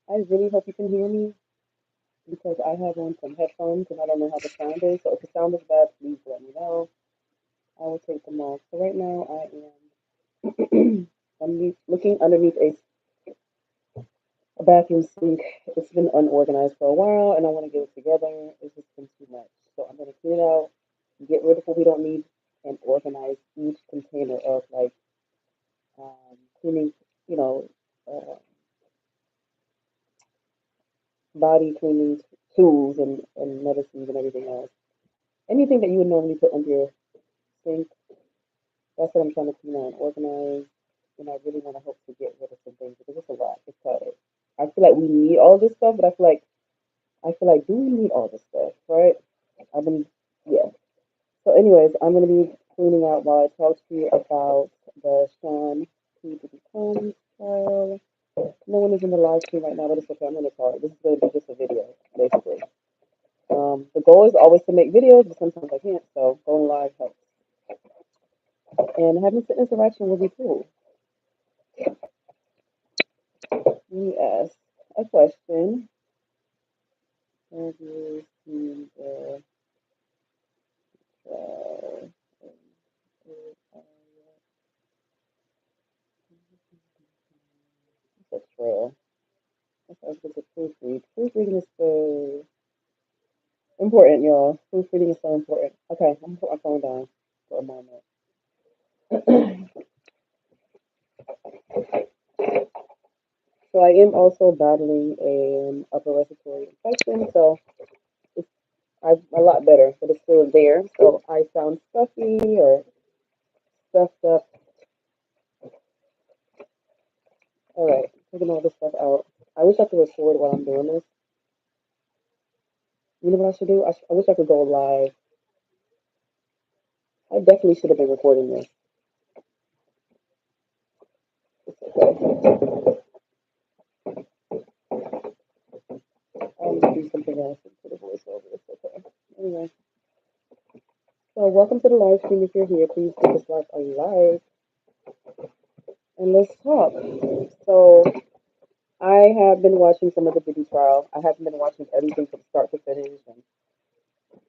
I really hope you can hear me because I have on some headphones and I don't know how the sound is. So if the sound is bad, please let me know. I will take them off. So right now I am looking underneath a bathroom sink. It's been unorganized for a while and I want to get it together. It's just been too much. So I'm going to clean it out, get rid of what we don't need, and organize each container of like cleaning, you know, uh, body cleaning tools and medicines and everything else. Anything that you would normally put under your sink, that's what I'm trying to clean out and organize. And I really want to hope to get rid of some things because it's a lot. It's crowded. I feel like we need all this stuff, but I feel like do we need all this stuff, right? I've been yeah. So anyways, I'm gonna be cleaning out while I talk to you about the Sean P. Diddy Combs trial. No one is in the live stream right now, but it's okay. I'm gonna call it. This is gonna be just a video, basically. The goal is always to make videos, but sometimes I can't. So going live helps, and having some interaction will be cool. Let me ask a question. Have you seen the trial? It's a trail. That's supposed to proofread. Proofreading is so important, y'all. Proofreading is so important. Okay, I'm gonna put my phone down for a moment. So I am also battling an upper respiratory infection, so it's a lot better, but it's still there. So I sound stuffy or stuffed up. All right, taking all this stuff out. I wish I could record while I'm doing this. You know what I should do? I wish I could go live. I definitely should have been recording this. It's okay. I'll just do something else and put a voiceover. It's okay. Anyway, so welcome to the live stream. If you're here, please give this live a like and let's talk. So I have been watching some of the Diddy trial. I haven't been watching everything from start to finish, and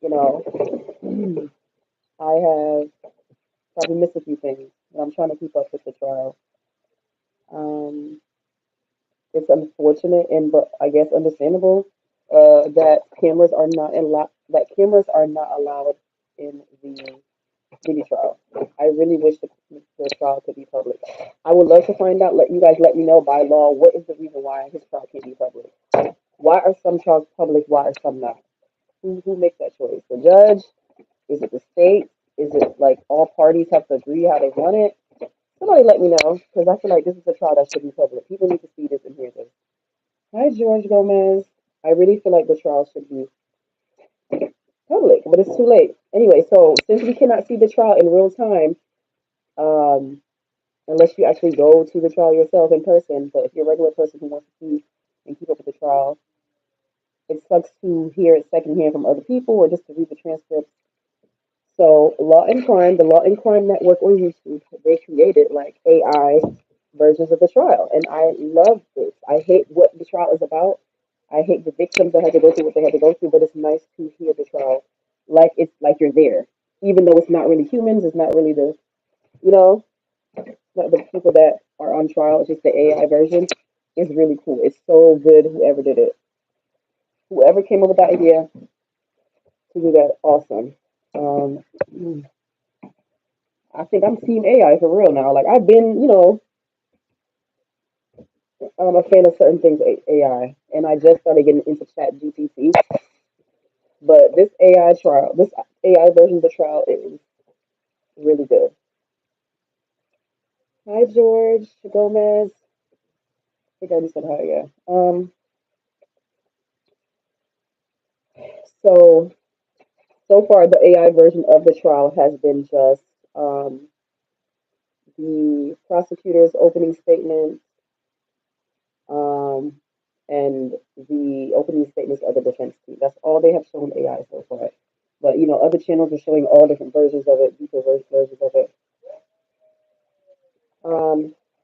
you know, I have probably missed a few things, and I'm trying to keep up with the trial. Um, it's unfortunate and but I guess understandable that cameras are not allowed in the Diddy trial. I really wish the trial could be public. I would love to find out. Let you guys let me know by law what is the reason why his trial can't be public. Why are some trials public? Why are some not? Who makes that choice? The judge? Is it the state? Is it like all parties have to agree how they want it? Somebody let me know because I feel like this is a trial that should be public. People need to see this and hear this. Hi, George Gomez. I really feel like the trial should be public, but it's too late. Anyway, so since we cannot see the trial in real time, um, unless you actually go to the trial yourself in person, but if you're a regular person who wants to see and keep up with the trial, it sucks to hear it secondhand from other people or just to read the transcripts. So the Law and Crime Network on YouTube, they created like AI versions of the trial, and I love this. I hate what the trial is about. I hate the victims that had to go through what they had to go through, but it's nice to hear the trial, like it's like you're there, even though it's not really humans. It's not really you know, not the people that are on trial. It's just the AI version. It's really cool. It's so good. Whoever did it, whoever came up with that idea to do that, awesome. Um, I think I'm team AI for real now. Like I've been, I'm a fan of certain things AI, and I just started getting into Chat GPT. But this AI version of the trial is really good. Hi, George Gomez. I think I just said hi. Yeah. So so far, the AI version of the trial has been just um, the prosecutor's opening statement um, and the opening statements of the defense team. That's all they have shown AI so far. But other channels are showing all different versions of it, deeper versions of it.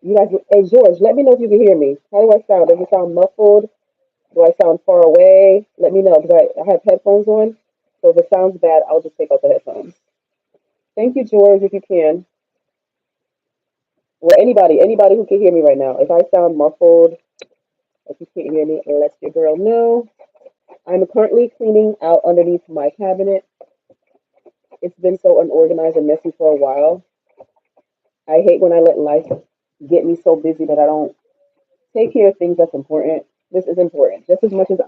You guys, hey George, let me know if you can hear me. How do I sound? Does it sound muffled? Do I sound far away? Let me know because I have headphones on. So if it sounds bad, I'll just take out the headphones. Thank you, George, if you can. Well, anybody who can hear me right now. If I sound muffled, if you can't hear me, let your girl know. I'm currently cleaning out underneath my cabinet. It's been so unorganized and messy for a while. I hate when I let life get me so busy that I don't take care of things that's important. This is important. Just as much as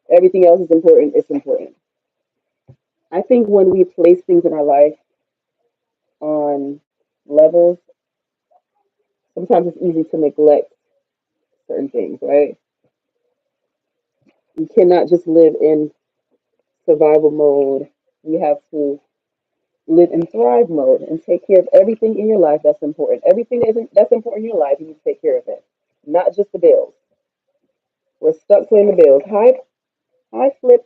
everything else is important, it's important. I think when we place things in our life on levels, sometimes it's easy to neglect certain things, right? You cannot just live in survival mode. You have to live in thrive mode and take care of everything in your life that's important. Everything that's important in your life, you need to take care of it. Not just the bills. We're stuck paying the bills. Hi, Flip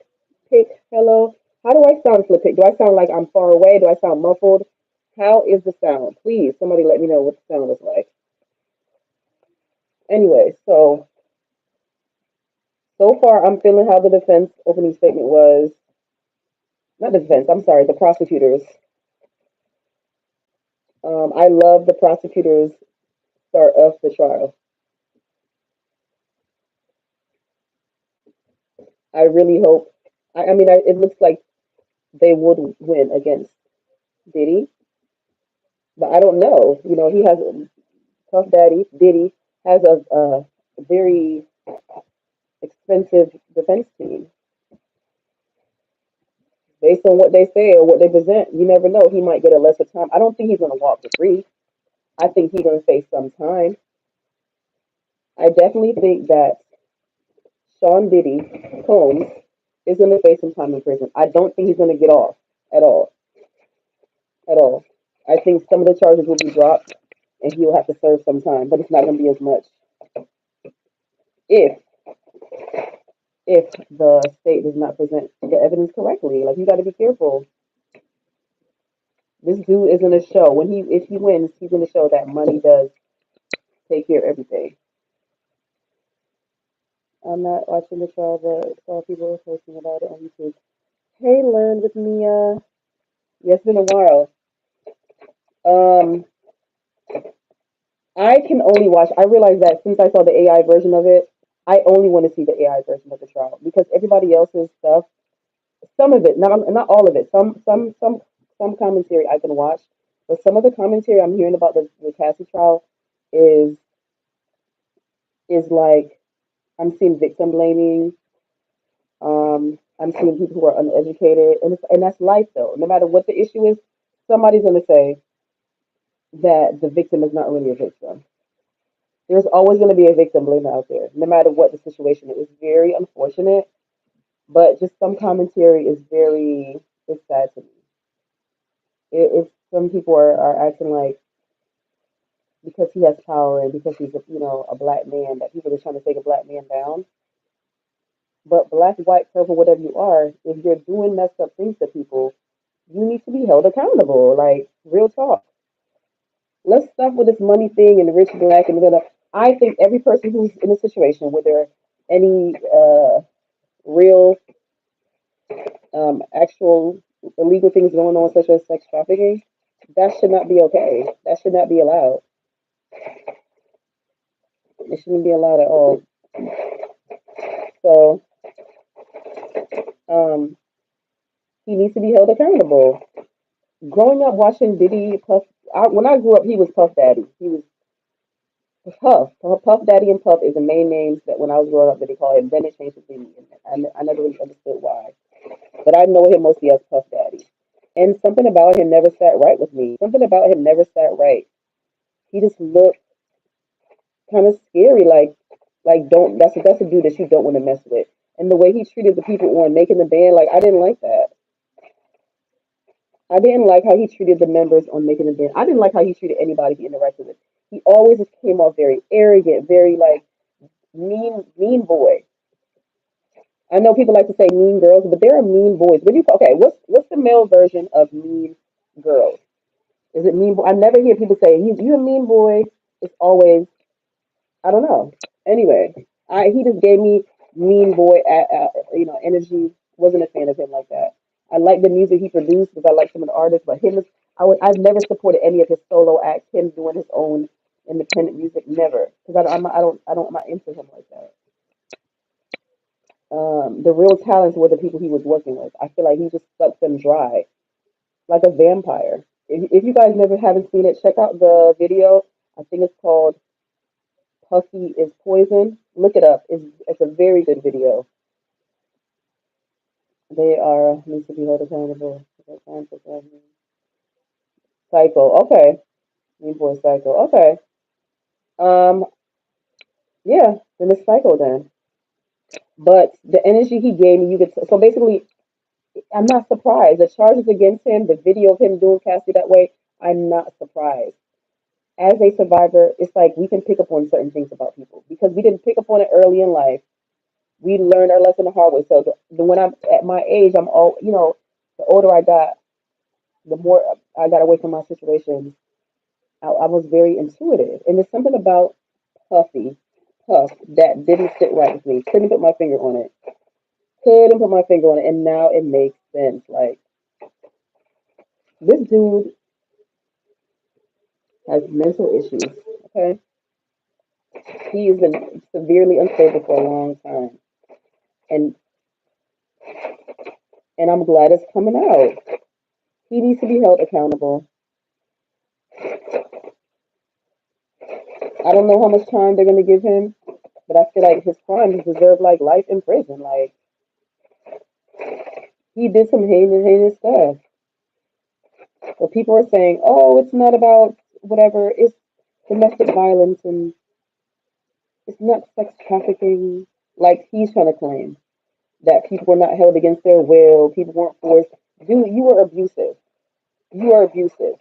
Pick. Hello. How do I sound, Flip Pick? Do I sound like I'm far away? Do I sound muffled? How is the sound? Please, somebody let me know what the sound is like. Anyway, so far I'm feeling how the defense opening statement was. Not the defense, I'm sorry, the prosecutors. I love the prosecutors' start of the trial. I really hope. It looks like they would win against Diddy, but I don't know. You know, he has Puff Daddy. Diddy has a very expensive defense team. Based on what they say or what they present, you never know. He might get a lesser time. I don't think he's going to walk free. I think he's going to face some time. I definitely think that Sean Diddy Combs is going to face some time in prison. I don't think he's going to get off at all. At all. I think some of the charges will be dropped and he'll have to serve some time, but it's not going to be as much if if the state does not present the evidence correctly. Like you got to be careful. This dude is going to show when he if he wins, he's going to show that money does take care of everything. I'm not watching the trial, but saw people posting about it on YouTube. Hey, learn with Mia. Yeah, it's been a while. Um, I can only watch. I realize that since I saw the AI version of it, I only want to see the AI version of the trial because everybody else's stuff, some of it, not all of it, some commentary I can watch, but some of the commentary I'm hearing about the Cassie trial is is like I'm seeing victim blaming. I'm seeing people who are uneducated, and that's life though. No matter what the issue is, somebody's gonna say that the victim is not really a victim. There's always going to be a victim blamer out there, no matter what the situation is. It's very unfortunate, but just some commentary is very, it's sad to me. If some people are acting like because he has power and because he's a black man that people are trying to take a black man down. But black, white, purple, whatever you are, if you're doing messed up things to people, you need to be held accountable. Like real talk. Let's stop with this money thing and the rich black and the. I think every person who's in a situation where there are any real actual illegal things going on, such as sex trafficking, that should not be okay. That should not be allowed. It shouldn't be allowed at all. So um, he needs to be held accountable. Growing up watching Diddy Puff, when I grew up, he was Puff Daddy. He was Puff Daddy and Puff is the main names that when I was growing up that they call him. Then it changed to Diddy. I never really understood why, but I know him mostly as Puff Daddy. And something about him never sat right with me. Something about him never sat right. He just looked kind of scary. Like don't that's a dude that you don't want to mess with. And the way he treated the people on making the band, like I didn't like that. I didn't like how he treated the members on making the band. I didn't like how he treated anybody he interacted with. He always just came off very arrogant, very like mean boy. I know people like to say mean girls, but there are mean boys. What do you okay? What's the male version of mean girls? Is it mean boy? I never hear people say you a mean boy. It's always I don't know. Anyway, I he just gave me. mean boy, energy. Wasn't a fan of him like that. I like the music he produced because I like some of the artists, but him, I've never supported any of his solo acts. Him doing his own independent music, never, because I'm not into him like that. The real talents were the people he was working with. I feel like he just sucked them dry, like a vampire. If you guys never haven't seen it, check out the video. I think it's called Puffy is Poison. Look it up. It's a very good video. They are needs to be held accountable. Psycho. Okay. Mean boy Psycho. Okay. Um. Yeah. Then it's Psycho then. But the energy he gave me, you could. So basically, I'm not surprised. The charges against him, the video of him doing Cassie that way, I'm not surprised. As a survivor, it's like we can pick up on certain things about people because we didn't pick up on it early in life. We learned our lesson the hard way. So when I'm at my age, I'm all the older I got, the more I got away from my situations. I was very intuitive, and there's something about Puffy, Puff, that didn't sit right with me. Couldn't put my finger on it. Couldn't put my finger on it, and now it makes sense. Like this dude has mental issues. Okay, he has been severely unstable for a long time, and I'm glad it's coming out. He needs to be held accountable. I don't know how much time they're gonna give him, but I feel like his crimes deserve like life in prison. Like he did some heinous stuff. But people are saying, "Oh, it's not about whatever. It's domestic violence and it's not sex trafficking." Like he's trying to claim that people were not held against their will. People weren't forced. Dude, you were abusive. You are abusive.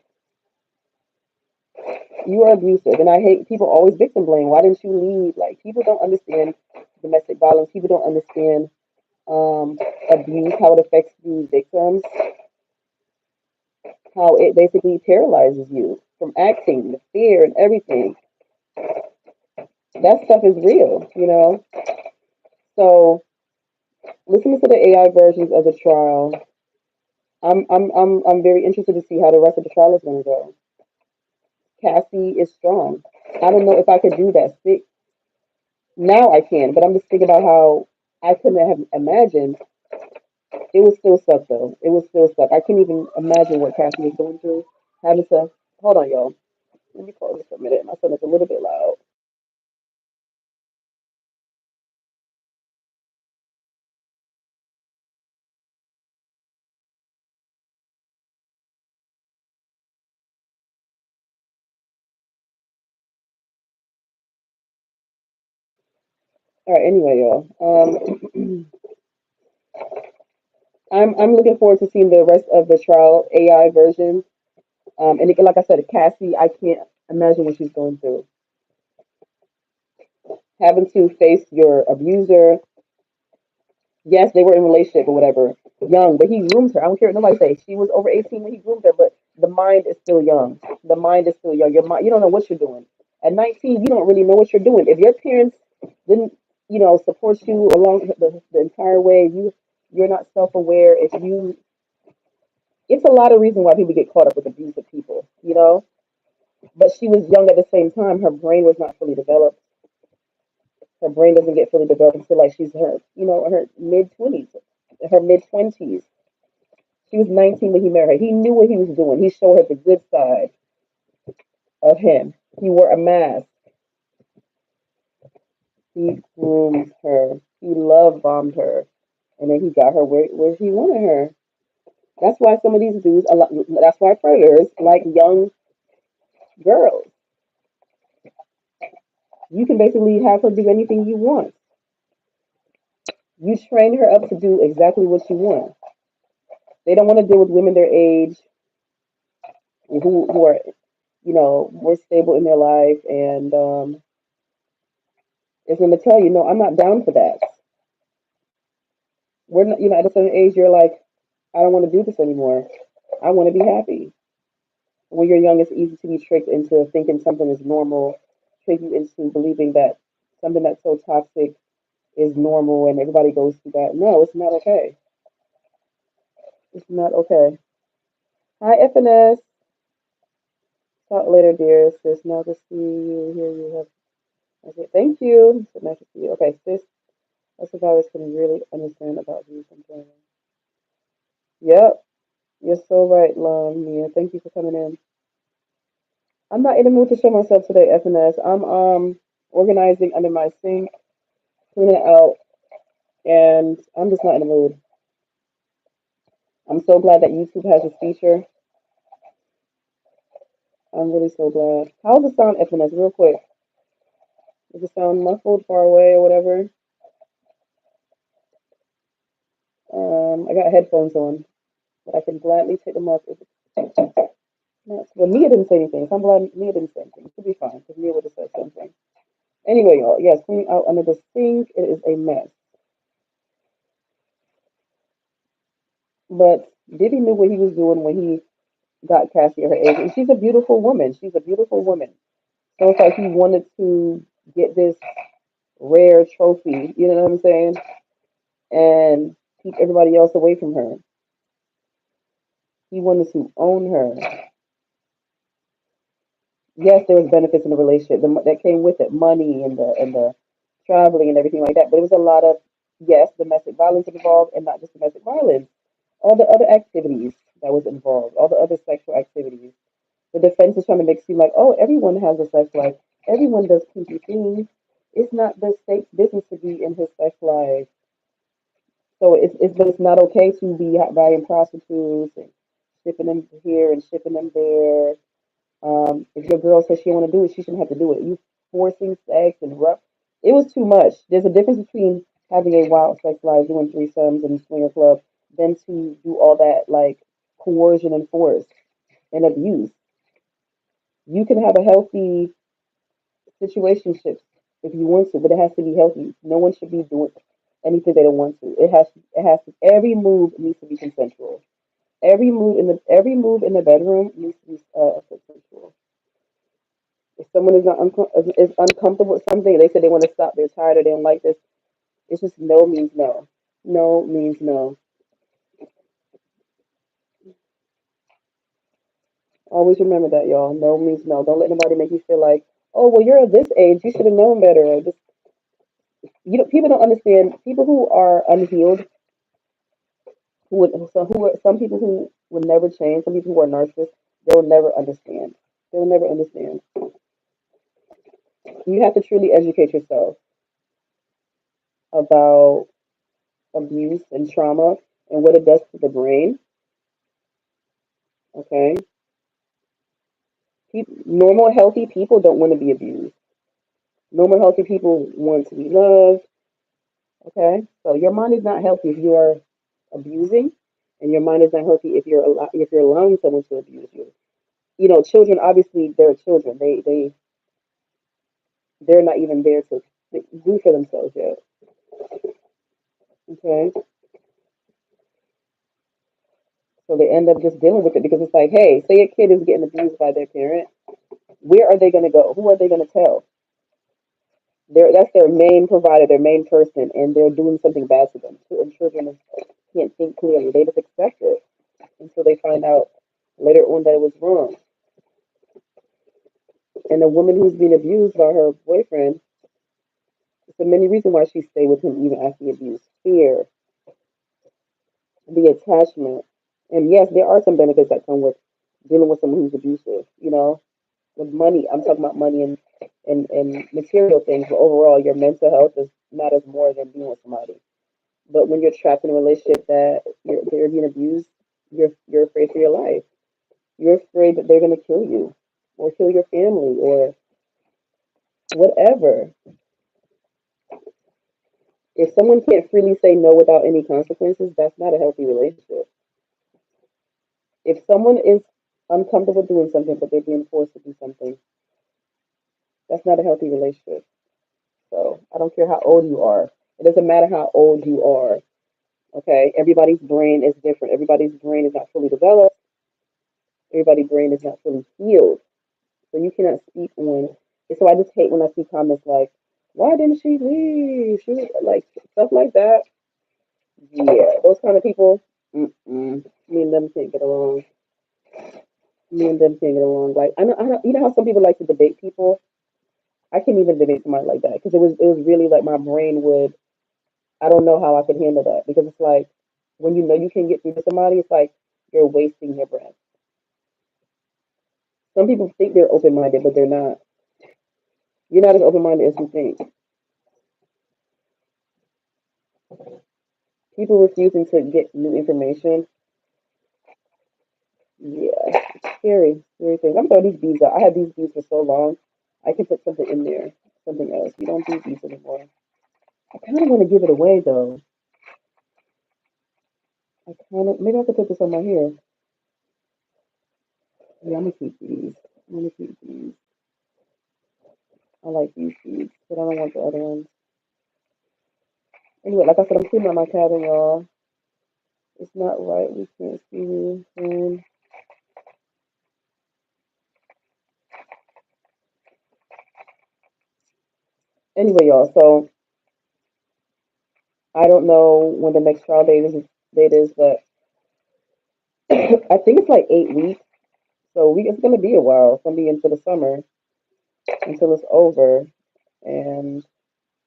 You are abusive. And I hate people always victim blame. Why didn't you leave? Like people don't understand domestic violence. People don't understand um, abuse, how it affects the victims, how it basically paralyzes you from acting, the fear and everything. That stuff is real. So listening to the AI versions of the trial, I'm very interested to see how the rest of the trial is going to go. Cassie is strong. I don't know if I could do that. Now I can, but I'm just thinking about how I couldn't have imagined. It would still suck though. It would still suck. I can't even imagine what Cassie is going through. Having to hold on, y'all. Let me pause this for a minute. My son is a little bit loud. All right. Anyway, y'all. I'm looking forward to seeing the rest of the trial AI version. And like I said, Cassie, I can't imagine what she's going through. Having to face your abuser. Yes, they were in a relationship or whatever, young, but he groomed her. I don't care what nobody say. She was over 18 when he groomed her, but the mind is still young. The mind is still young. Your mind, you don't know what you're doing. At 19, you don't really know what you're doing. If your parents didn't, support you along the entire way, you're not self-aware. If you, it's a lot of reasons why people get caught up with abusive people. But she was young at the same time. Her brain was not fully developed. Her brain doesn't get fully developed until like she's her mid 20s, her mid 20s. She was 19 when he married her. He knew what he was doing. He showed her the good side of him. He wore a mask. He groomed her. He love bombed her, and then he got her where he wanted her. That's why some of these dudes, that's why predators like young girls. You can basically have her do anything you want. You train her up to do exactly what you want. They don't want to deal with women their age who are more stable in their life and is going to tell you, no, I'm not down for that. We're not, at a certain age, you're like, I don't want to do this anymore. I want to be happy. When you're young, it's easy to be tricked into thinking something is normal, trick you into believing that something that's so toxic is normal and everybody goes through that. No, it's not okay. It's not okay. Hi, FNS. Talk later, dear sis. Now to see you here. You have. Okay, thank you. So nice to see you. Okay, sis. Us survivors can really understand about you sometimes. Yep, you're so right, Mia. Thank you for coming in. I'm not in the mood to show myself today, FNS. I'm organizing under my sink, cleaning it out, and I'm just not in the mood. I'm so glad that YouTube has this feature. I'm really so glad. How's the sound, FNS? Real quick. Does it sound muffled, far away, or whatever? I got headphones on, but I can gladly take them off if it's not. Well, Mia didn't say anything, so I'm glad Mia didn't say anything. It should be fine, because Mia would have said something. Anyway, y'all, yes, cleaning out under the sink, it is a mess. But Diddy knew what he was doing when he got Cassie at her age. And she's a beautiful woman. She's a beautiful woman. So it's like he wanted to get this rare trophy, you know what I'm saying? And keep everybody else away from her. He wanted to own her. Yes, there was benefits in the relationship that came with it, money and the traveling and everything like that. But it was a lot of yes, domestic violence involved, and not just domestic violence, all the other activities that was involved, all the other sexual activities. The defense is trying to make it seem like, oh, everyone has a sex life, everyone does kinky things. It's not the state's business to be in his sex life. So it's but it's not okay to be buying prostitutes and shipping them here and shipping them there. If your girl says she want to do it, she shouldn't have to do it. You forcing sex and rough. It was too much. There's a difference between having a wild sex life, doing threesomes in a swinger club, than to do all that like coercion and force and abuse. You can have a healthy situationship if you want to, but it has to be healthy. No one should be doing anything they don't want to. It has to every move needs to be consensual. Every move in the bedroom needs to be consensual. If someone is uncomfortable with something, they say they want to stop, they're tired, or they don't like this. It's just no means no. No means no. Always remember that, y'all. No means no. Don't let nobody make you feel like, oh, well, you're at this age, you should have known better. Or just people don't understand. People who are unhealed, some people who will never change, some people who are narcissists, they'll never understand. They'll never understand. You have to truly educate yourself about abuse and trauma and what it does to the brain. Okay, normal healthy people don't want to be abused. Normal healthy people want to be loved. Okay, so your mind is not healthy if you are abusing, and your mind is not healthy if you're allowing someone to abuse you. You know, children obviously they're children. They're not even there to do for themselves yet. Okay, so they end up just dealing with it because it's like, hey, say a kid is getting abused by their parent, where are they going to go? Who are they going to tell? That's their main provider, their main person, and they're doing something bad to them. And children can't think clearly; they just accept it until they find out later on that it was wrong. And a woman who's being abused by her boyfriend, there's many reasons why she stayed with him even after the abuse. Fear, the attachment. And yes, there are some benefits that come with dealing with someone who's abusive, with money. I'm talking about money and material things, but overall your mental health matters more than being with somebody. But when you're trapped in a relationship that they're being abused, you're afraid for your life. You're afraid that they're gonna kill you or kill your family or whatever. If someone can't freely say no without any consequences, that's not a healthy relationship. If someone is uncomfortable doing something, but they're being forced to do something, that's not a healthy relationship. So I don't care how old you are. It doesn't matter how old you are. Okay, everybody's brain is different. Everybody's brain is not fully developed. Everybody's brain is not fully healed. So you cannot speak on. And so I just hate when I see comments like, Why didn't she leave? She was like stuff like that. Yeah, those kind of people. Mm-mm. Me and them can't get along. Me and them can't get along. Like I know, you know how some people like to debate people. I can't even debate somebody like that because it was really like my brain would. I don't know how I could handle that because it's like when you know you can get through to somebody, it's like you're wasting your breath. Some people think they're open minded, but they're not. You're not as open minded as you think. People refusing to get new information. Yeah, it's scary, scary thing. I'm throwing these beads out. I had these beads for so long. I can put something in there, something else. We don't do beads anymore. I kind of want to give it away though. I kind of maybe I could put this on my hair. Yeah, I'm gonna keep these. I'm gonna keep these. I like these beads, but I don't want the other ones. Anyway, like I said, I'm cleaning out my cabin, y'all. It's not right. We can't see me. Anyway, y'all. So I don't know when the next trial date is, but I think it's like 8 weeks. So it's gonna be a while. It's gonna be into the summer until it's over, and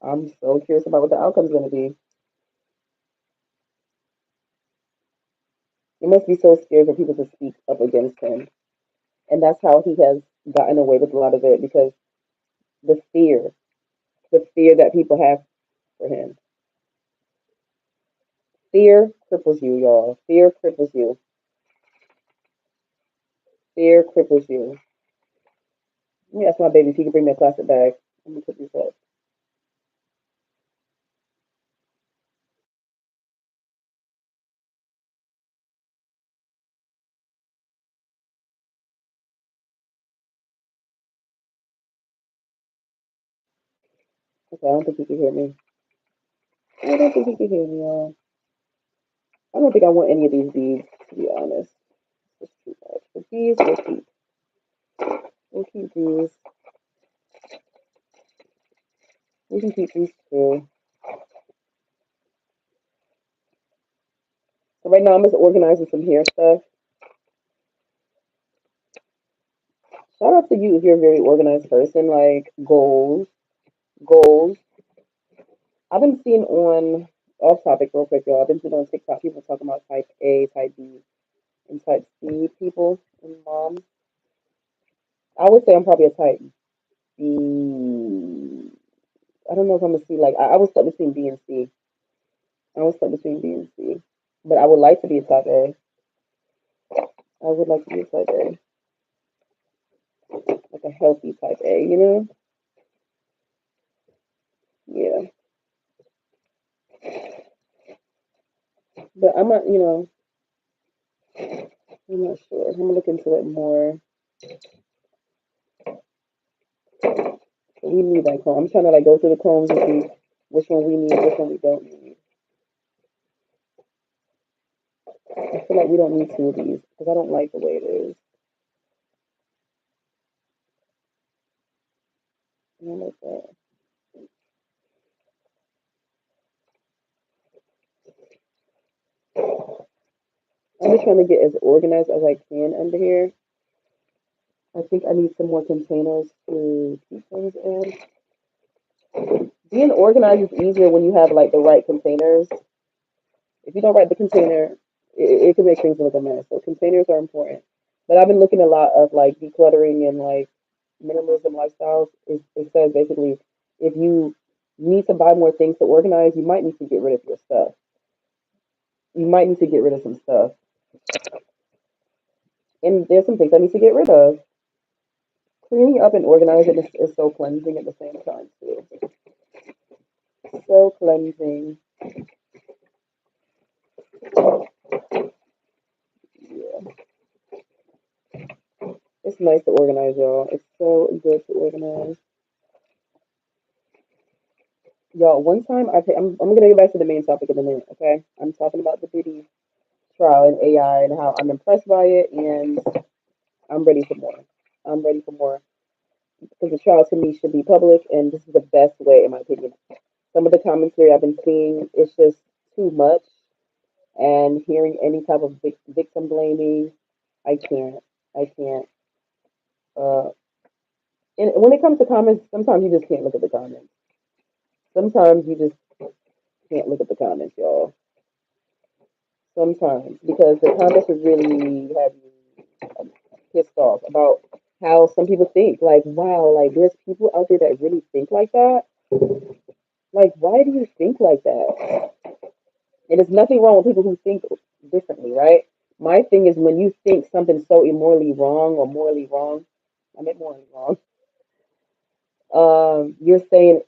I'm so curious about what the outcome's gonna be. It must be so scary for people to speak up against him, and that's how he has gotten away with a lot of it because the fear, the fear that people have for him. Fear cripples you, y'all. Fear cripples you. Fear cripples you. Let me ask my baby if he can bring me a plastic bag. I'm gonna put these up. Okay, I don't think he can hear me. I don't think he can hear me, y'all. I don't think I want any of these beads, to be honest. It's too much. But these we'll keep these. We can keep these too. So right now I'm just organizing some hair stuff. Shout out to you if you're a very organized person, like goals, goals. I've been seeing on off topic real quick, y'all. I've been seeing on TikTok people talking about type A, type B, and type C people and moms. I would say I'm probably a type B. I don't know if I'm a C. Like I was stuck between B and C. I was stuck between B and C. But I would like to be a type A. I would like to be a type A, like a healthy type A. Yeah. But I'm not. I'm not sure. I'm gonna look into it more. We need that comb. I'm trying to like go through the combs and see which one we need, which one we don't need. I feel like we don't need two of these because I don't like the way it is. I don't like that. I'm just trying to get as organized as I can under here. I think I need some more containers to keep things in. Being organized is easier when you have like the right containers. If you don't write the container, it can make things look a mess. So containers are important. But I've been looking a lot of like decluttering and like minimalism lifestyles. It says basically if you need to buy more things to organize, you might need to get rid of your stuff. You might need to get rid of some stuff. And there's some things I need to get rid of. Cleaning up and organizing is so cleansing at the same time too. So cleansing. Yeah. It's nice to organize, y'all. It's so good to organize. Y'all, one time I'm gonna get back to the main topic in a minute, okay? I'm talking about the Diddy trial and AI and how I'm impressed by it and I'm ready for more. I'm ready for more. because the trial to me should be public, and this is the best way, in my opinion. Some of the commentary I've been seeing, it's just too much, and hearing any type of victim blaming, I can't. I can't. Uh, and when it comes to comments, sometimes you just can't look at the comments. Sometimes you just can't look at the comments, y'all. Sometimes because the comments would really have you pissed off about how some people think. Like, wow, like there's people out there that really think like that. Like, why do you think like that? And there's nothing wrong with people who think differently, right? My thing is when you think something so immorally wrong or morally wrong, I meant morally wrong, you're saying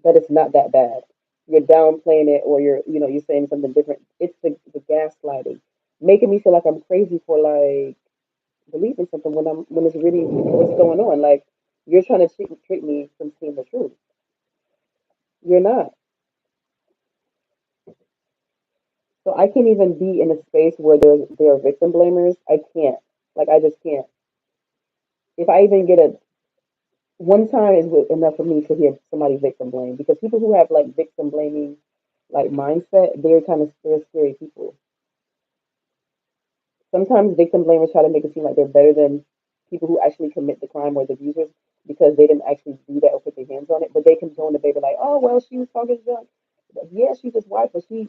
that it's not that bad. You're downplaying it, or you're saying something different. It's the gaslighting, making me feel like I'm crazy for like believing something when it's really what's going on. Like you're trying to trick me from seeing the truth. You're not. So I can't even be in a space where there are victim blamers. I can't. Like I just can't. If I even get a one time is enough for me to hear somebody victim blame, because people who have like victim blaming like mindset, they're scary people. Sometimes victim blamers try to make it seem like they're better than people who actually commit the crime or the abusers because they didn't actually do that or put their hands on it. But they can throw in the paper like, oh well, she was talking junk. Yeah, she's his wife, but she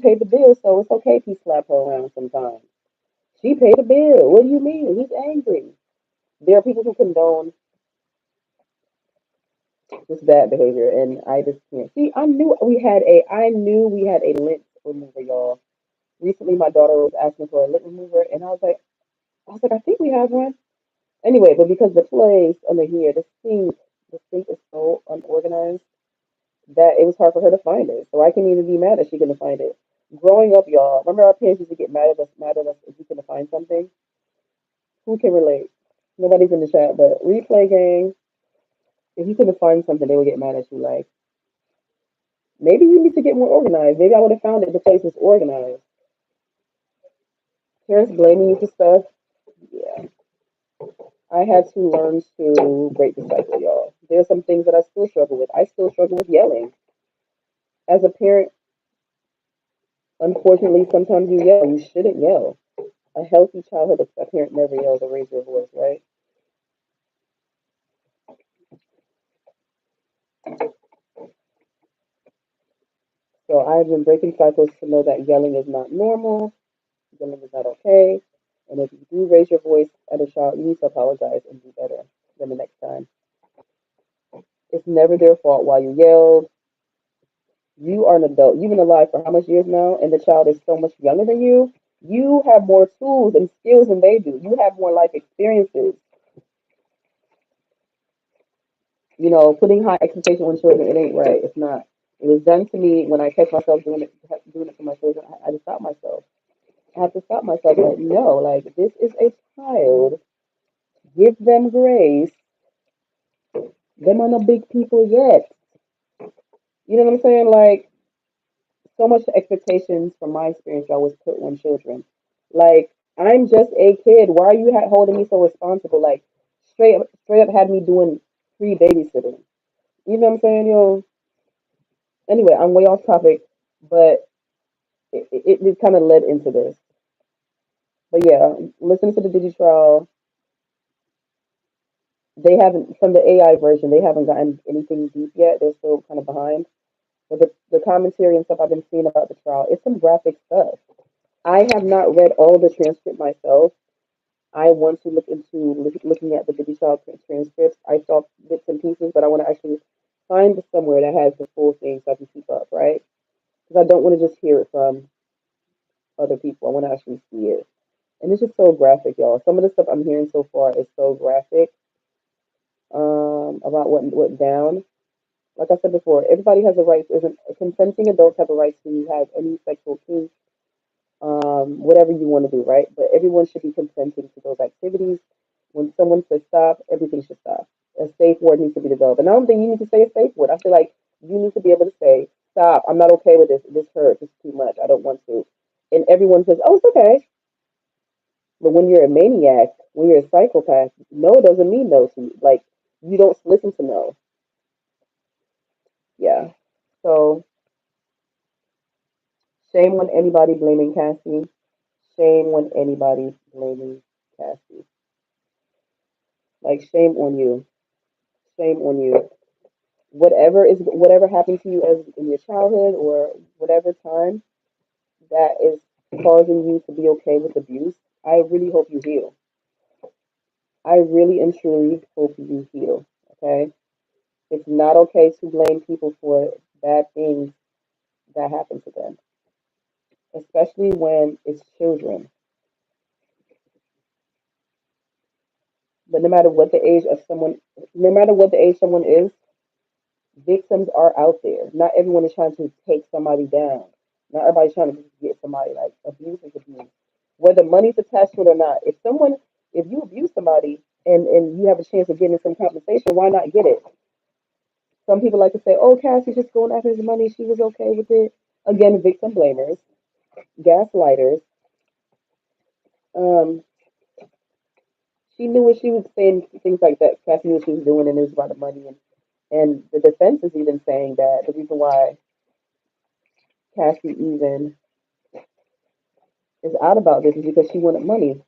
paid the bill, so it's okay if he slap her around sometimes. She paid the bill. What do you mean? He's angry. There are people who condone this bad behavior, and I just can't. See, I knew we had a lint remover, y'all. Recently, my daughter was asking for a lint remover, and I was like, I think we have one. Anyway, but because the place under here, the sink is so unorganized that it was hard for her to find it. So I can even be mad that she couldn't find it. Growing up, y'all, remember our parents used to get mad at us if we couldn't find something? Who can relate? Nobody's in the chat, but replay gang, if you couldn't find something, they would get mad at you. Like, maybe you need to get more organized. Maybe I would have found it if the place was organized. Parents blaming you for stuff. Yeah, I had to learn to break the cycle, y'all. There's some things that I still struggle with. I still struggle with yelling. As a parent, unfortunately, sometimes you yell. You shouldn't yell. A healthy childhood, a parent never yells or raises your voice, right? So I've been breaking cycles to know that yelling is not normal, yelling is not okay, and if you do raise your voice at a child, you need to apologize and do better than the next time. It's never their fault why you yelled. You are an adult. You've been alive for how much years now, and the child is so much younger than you. You have more tools and skills than they do. You have more life experiences. Putting high expectation on children, it ain't right. It's not. It was done to me when I catch myself doing it for my children. I just stop myself. I have to stop myself. Like, no, like this is a child. Give them grace. Them are no big people yet. You know what I'm saying? Like, so much expectations from my experience y'all was put on children. Like, I'm just a kid. Why are you holding me so responsible? Like, straight up had me doing free babysitting. You know what I'm saying, yo? Anyway, I'm way off topic, but it kind of led into this. But yeah, listening to the Diddy trial, they haven't from the AI version. They haven't gotten anything deep yet. They're still kind of behind. But the commentary and stuff I've been seeing about the trial, it's some graphic stuff. I have not read all the transcript myself. I want to look into looking at the Diddy trial transcripts. I saw bits and pieces, but I want to actually find somewhere that has the full thing so I can keep up, right? Because I don't want to just hear it from other people. I want to actually see it. And it's just so graphic, y'all. Some of the stuff I'm hearing so far is so graphic about what went down. Like I said before, everybody has a right. Isn't consenting adults have a right to have any sexual kink, whatever you want to do, right? But everyone should be consenting to those activities. When someone says stop, everything should stop. A safe word needs to be developed, and I don't think you need to say a safe word. I feel like you need to be able to say stop. I'm not okay with this. This hurts. It's too much. I don't want to. And everyone says, oh, it's okay. But when you're a maniac, when you're a psychopath, no doesn't mean no to you. Like You don't listen to no. Yeah. So shame on anybody blaming Cassie. Shame on anybody blaming Cassie. Like shame on you. Shame on you. Whatever happened to you as in your childhood or whatever time that is causing you to be okay with abuse, I really hope you heal. I really and truly hope you heal. Okay? It's not okay to blame people for bad things that happen to them, especially when it's children. But no matter what the age someone is, victims are out there. Not everyone is trying to take somebody down. Not everybody's trying to get somebody. Like abuse is abuse, whether money's attached to it or not. If you abuse somebody and you have a chance of getting some compensation, why not get it? Some people like to say, "Oh, Cassie's just going after his money. She was okay with it." Again, victim blamers, gaslighters. Um, she knew what she was saying, things like that. Cassie knew what she was doing, and it was about the money. And the defense is even saying that the reason why Cassie even is out about this is because she wanted money.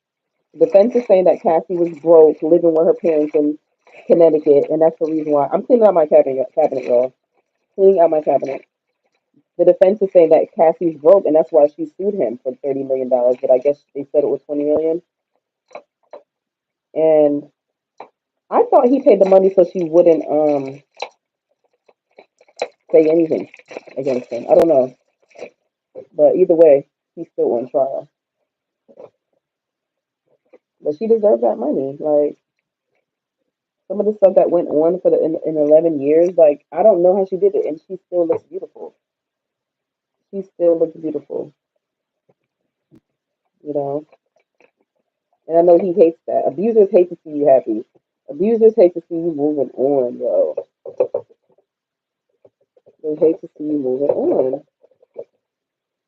The defense is saying that Cassie was broke, living with her parents in Connecticut, and that's the reason why I'm cleaning out my cabinet, y'all. Cleaning out my cabinet. The defense is saying that Cassie's broke, and that's why she sued him for $30 million. But I guess they said it was 20 million. And I thought he paid the money so she wouldn't say anything against him. I don't know, but either way, he's still on trial. But she deserved that money. Like some of the stuff that went on for in 11 years, like I don't know how she did it, and she still looks beautiful. She still looks beautiful, you know. And I know he hates that. Abusers hate to see you happy. Abusers hate to see you moving on, yo. They hate to see you moving on.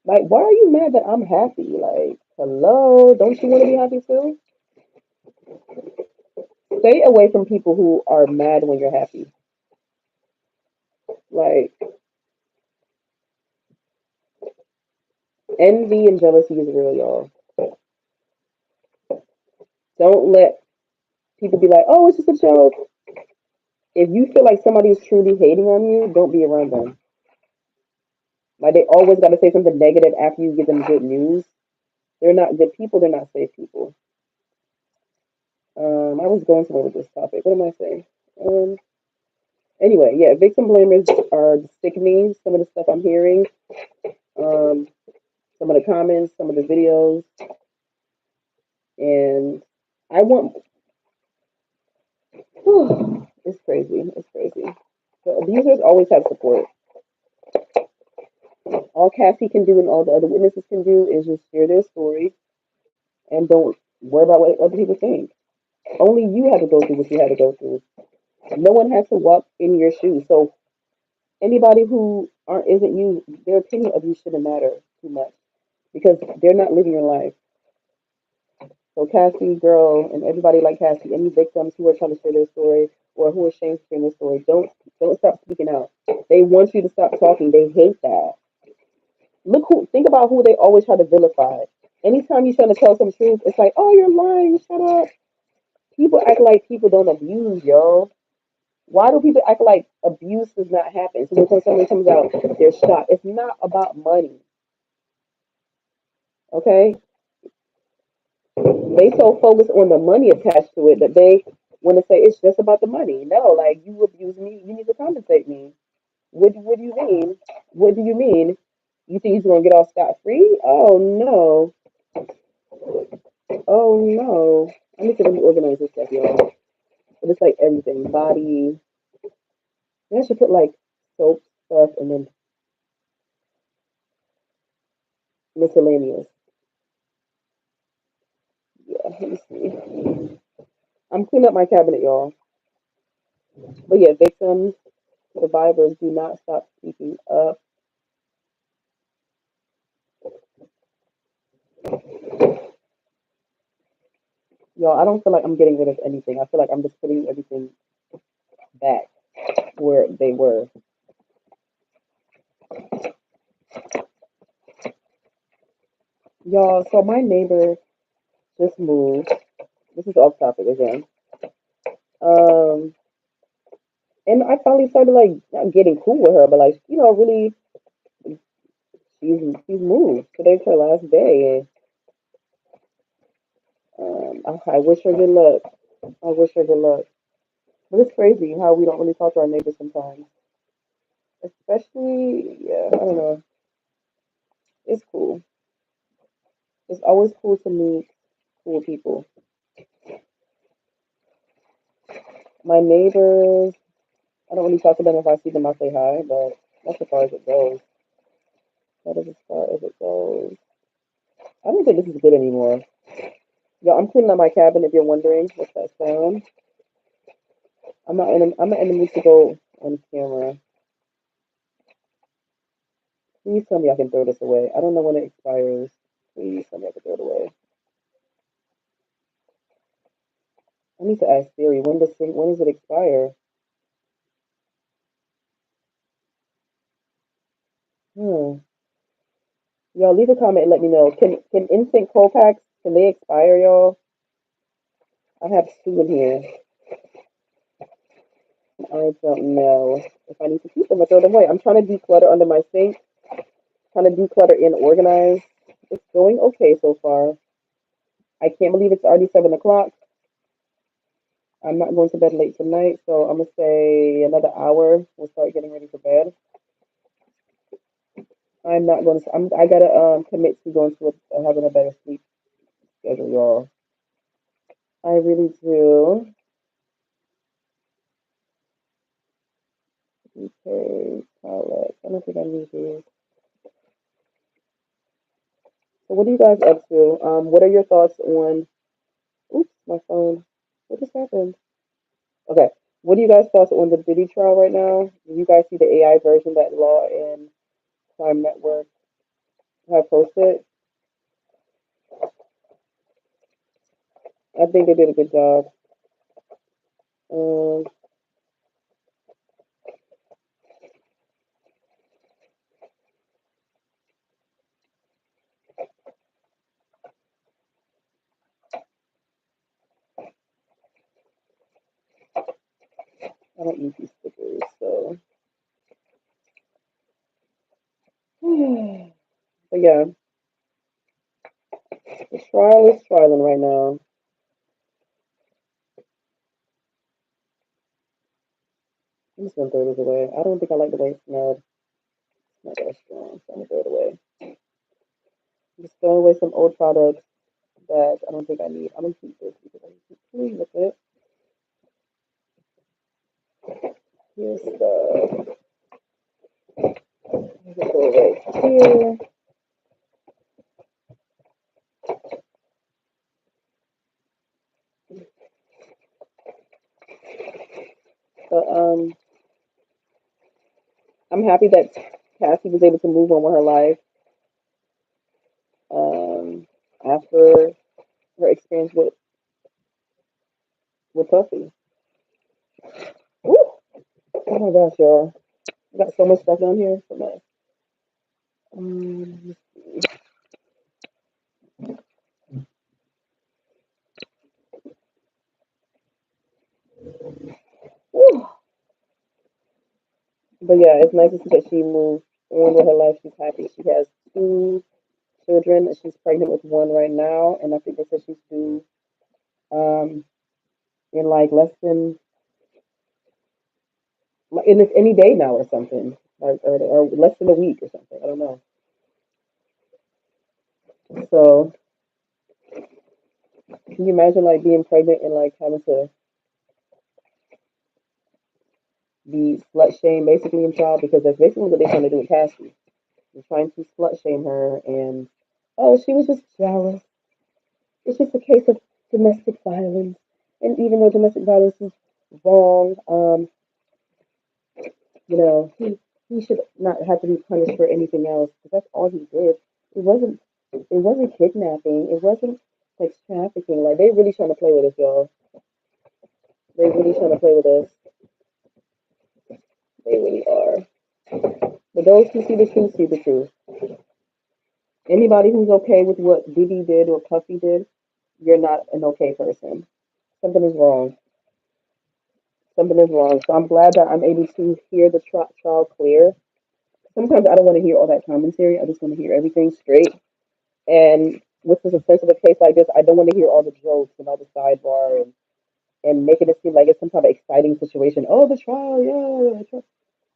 Like, why are you mad that I'm happy? Like, hello, don't you want to be happy too? Stay away from people who are mad when you're happy. Like, envy and jealousy is real, y'all. Don't let people be like, oh, it's just a joke. If you feel like somebody is truly hating on you, don't be around them. Like, they always got to say something negative after you give them good news. They're not good people. They're not safe people. I was going somewhere with this topic. What am I saying? Um, anyway, yeah, victim blamers are sickening. Some of the stuff I'm hearing, um, some of the comments, some of the videos, and I want. It's crazy. It's crazy. The abusers always have support. All Cassie can do and all the other witnesses can do is just share their story and don't worry about what other people think. Only you had to go through what you had to go through. No one has to walk in your shoes. So anybody who aren't isn't you, their opinion of you shouldn't matter too much because they're not living your life. So Cassie, girl, and everybody like Cassie, any victims who are trying to share their story or who are ashamed to share their story, don't stop speaking out. They want you to stop talking. They hate that. Think about who they always try to vilify. Anytime you're trying to tell some truth, it's like, oh, you're lying. Shut up. People act like people don't abuse, yo. Why do people act like abuse does not happen? So when somebody comes out, they're shocked. It's not about money, okay? They so focused on the money attached to it that they want to say it's just about the money. No, like you abuse me, you need to compensate me. What do you mean? What do you mean? You think he's gonna get off scot free? Oh no. Oh no. I need to really organize this stuff, y'all. But it's like everything. Body. I should put like soap stuff and then miscellaneous. Yeah, let me see. I'm cleaning up my cabinet, y'all. But yeah, victims, survivors do not stop speaking up. Y'all, I don't feel like I'm getting rid of anything. I feel like I'm just putting everything. back where they were. Y'all, so my neighbor just moved. This is off topic again. Um, and I finally started like not getting cool with her, but like really, she's moved. Today's her last day, and I wish her good luck. I wish her good luck. But it's crazy how we don't really talk to our neighbors sometimes. Especially, yeah, I don't know. It's cool. It's always cool to meet cool people. My neighbors, I don't really talk to them. If I see them, I say hi, but that's as far as it goes. That is as far as it goes. I don't think this is good anymore. Yo, I'm cleaning up my cabin. If you're wondering what's that sound, I'm not in the mood to go on camera. Please tell me I can throw this away. I don't know when it expires. Please tell me I can throw it away. I need to ask Siri when does it expire? Hmm. Y'all leave a comment and let me know. Can instant cold packs can they expire, y'all? I have two in here. I don't know if I need to keep them or throw them away. I'm trying to declutter under my sink, trying to declutter and organize. It's going okay so far. I can't believe it's already 7 o'clock. I'm not going to bed late tonight, so I'm gonna say another hour. We'll start getting ready for bed. I'm not going to. I gotta commit to going to having a better sleep schedule, y'all. I really do. Okay, Paulette. I don't think I need these. So, what are you guys up to? What are your thoughts on? Oops, my phone. What just happened? Okay. What are you guys' thoughts on the Diddy trial right now? Do you guys see the AI version that Law and Crime Network have posted? I think they did a good job. Um, I don't use these stickers, so. But yeah, the trial is trialing right now. I'm just gonna throw this away. I don't think I like the way it smelled. It's not that strong, so I'm gonna throw it away. I'm just throwing away some old products that I don't think I need. I'm gonna keep this because I keep playing with it. Here's the I'm gonna throw it right here. But I'm happy that Cassie was able to move on with her life after her experience with Puffy. Woo! Oh my gosh, y'all! I got so much stuff down here. So much. Um, woo. But yeah, it's nice to see that she moved on with her life. She's happy. She has two children. She's pregnant with one right now, and I think they said she's due um, in like less than in any day now or something, or less than a week or something. I don't know. So can you imagine like being pregnant and like having to be slut shamed basically in child because that's basically what they're trying to do with Cassie. They're trying to slut shame her and oh she was just jealous. It's just a case of domestic violence. And even though domestic violence is wrong, he should not have to be punished for anything else because that's all he did. It wasn't kidnapping. It wasn't sex trafficking. Like they really trying to play with us, y'all. They really trying to play with us. They really are. But those who see the truth see the truth. Anybody who's okay with what Diddy did or Puffy did, you're not an okay person. Something is wrong. Something is wrong. So I'm glad that I'm able to hear the trial clear. Sometimes I don't want to hear all that commentary. I just want to hear everything straight. And with such a sensitive case like this, I don't want to hear all the jokes and all the sidebar and making it seem like it's some type of exciting situation. Oh, the trial, yeah. The trial.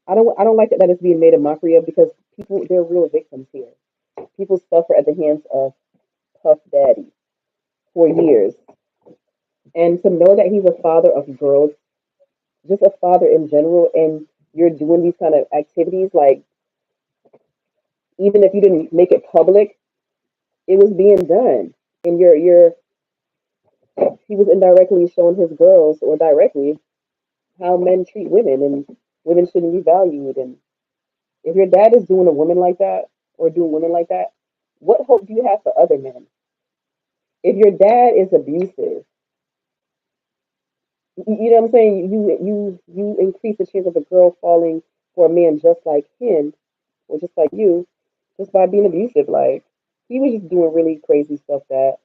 I don't like that it's being made a mockery of because people they're real victims here. People suffer at the hands of Puff Daddy for years. And to know that he's a father of girls, just a father in general, and you're doing these kind of activities, like even if you didn't make it public, it was being done. And you're he was indirectly showing his girls or directly how men treat women and women shouldn't be valued. And if your dad is doing a woman like that or doing women like that, what hope do you have for other men? If your dad is abusive, you know what I'm saying? You increase the chance of a girl falling for a man just like him or just like you, just by being abusive. Like he was just doing really crazy stuff that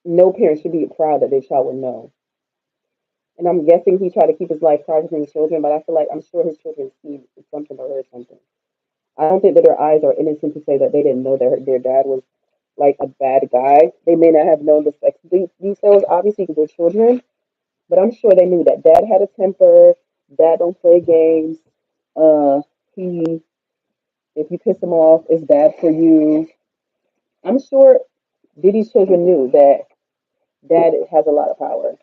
no parent should be proud that their child would know. And I'm guessing he tried to keep his life private from his children, but I feel like I'm sure his children see something or heard something. I don't think that their eyes are innocent to say that they didn't know that their dad was like a bad guy. They may not have known the sex details, obviously, because they're children, but I'm sure they knew that dad had a temper, dad don't play games, he, if you piss him off, it's bad for you. I'm sure Diddy's children knew that dad has a lot of power,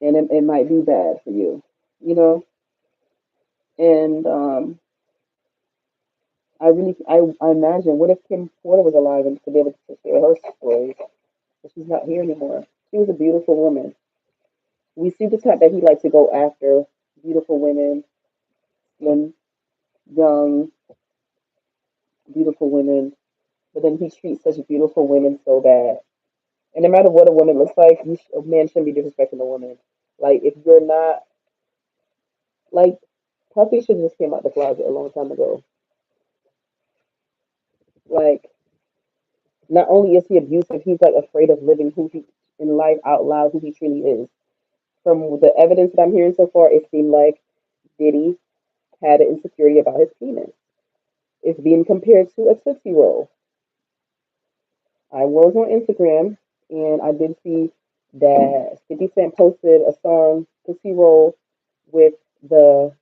and it might be bad for you, you know? And I imagine, what if Kim Porter was alive and could be able to share her story, but she's not here anymore. She was a beautiful woman. We see the type that he likes to go after beautiful women, slim, young, beautiful women, but then he treats such beautiful women so bad. And no matter what a woman looks like, a man shouldn't be disrespecting a woman. Like, if you're not, like, Puffy should have just came out the closet a long time ago. Like, not only is he abusive, he's like afraid of living who he in life out loud, who he truly is. From the evidence that I'm hearing so far, it seemed like Diddy had an insecurity about his penis. It's being compared to a Tootsie Roll. I was on Instagram and I did see that 50 Cent posted a song, Tootsie Roll, with the